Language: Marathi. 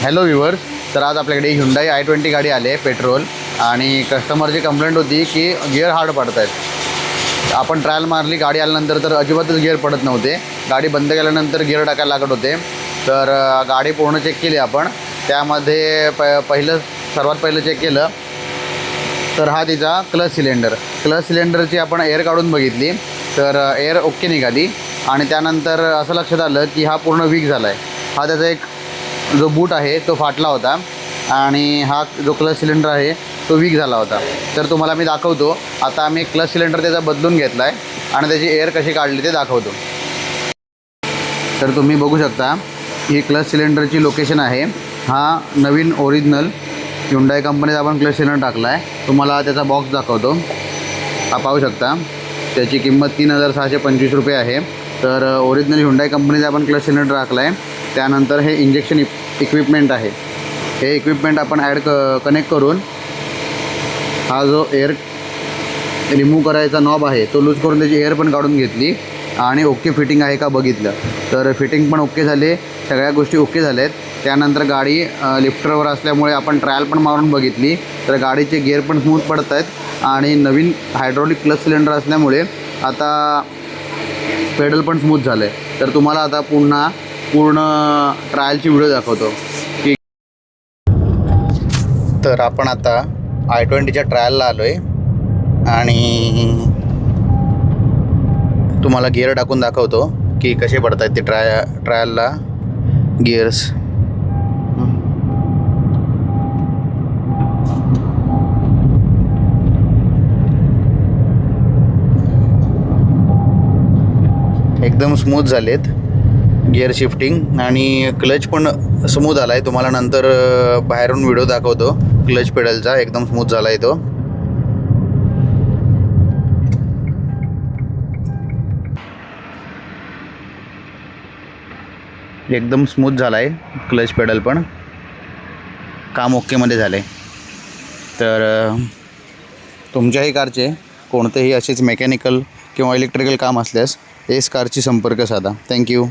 हॅलो व्ह्यूअर्स, तर आज आपल्याकडे Hyundai i20 गाडी आली आहे पेट्रोल आणि कस्टमरची कंप्लेंट होती की गिअर हार्ड पडत आहेत. आपण ट्रायल मारली गाडी आल्यानंतर तर अजिबातच गिअर पडत नव्हते. गाडी बंद केल्यानंतर गिअर टाकायला लागत होते. तर गाडी पूर्ण चेक केली आपण. त्यामध्ये सर्वात पहिलं चेक केलं तर हा तिचा क्लच सिलेंडरची आपण एअर काढून बघितली तर एअर ओके निघाली आणि त्यानंतर असं लक्षात आलं की हा पूर्ण वीक झाला आहे. हा त्याचा एक जो बूट आहे तो फाटला होता आणि हा जो क्लच सिलेंडर आहे तो वीक झाला होता. तर तुम्हाला मी दाखवतो. आता आम्ही क्लच सिलेंडर त्याचा बदलून घेतला आहे आणि त्याची एअर कशी काढली ते दाखवतो. तर तुम्ही बघू शकता ही क्लच सिलेंडरची लोकेशन आहे. हा नवीन ओरिजिनल Hyundai कंपनीचा आपण क्लच सिलेंडर टाकला आहे. तुम्हाला त्याचा बॉक्स दाखवतो. हा पाहू शकता. त्याची किंमत 3625 रुपये आहे. तर ओरिजिनल Hyundai कंपनीचा आपण क्लच सिलेंडर टाकला आहे. त्यानंतर हे इंजेक्शन इक्विपमेंट आहे. हे इक्विपमेंट आपण कनेक्ट करून हा जो एअर रिमूव्ह करायचा नॉब आहे तो लूज करून त्याची एअर पण काढून घेतली आणि ओके फिटिंग आहे का बघितलं. तर फिटिंग पण ओके झाले, सगळ्या गोष्टी ओके झाल्यात. त्यानंतर गाडी लिफ्टरवर असल्यामुळे आपण ट्रायल पण मारून बघितली तर गाडीचे गिअर पण स्मूथ पडत आहेत आणि नवीन हायड्रॉलिक क्लच सिलेंडर असल्यामुळे आता पेडल पण स्मूथ झालं आहे. तर तुम्हाला आता पूर्ण ट्रायलची व्हिडिओ दाखवतो की. तर आपण आता i20च्या ट्रायलला आलो आहे आणि तुम्हाला गिअर टाकून दाखवतो की कसे पडत आहेत ते ट्रायलला गिअर्स. एकदम स्मूथ झालेत गिअर शिफ्टिंग आणि क्लच पण स्मूथ आला आहे. तुम्हाला नंतर बाहेरून व्हिडिओ दाखवतो क्लच पेडलचा. एकदम स्मूथ झाला आहे तो. एकदम स्मूथ झाला आहे क्लच पेडल पण. काम ओकेमध्ये झालं आहे. तर तुमच्याही कारचे कोणतेही असेच मेकॅनिकल किंवा इलेक्ट्रिकल काम असल्यास एस कारची संपर्क साधा. थँक्यू.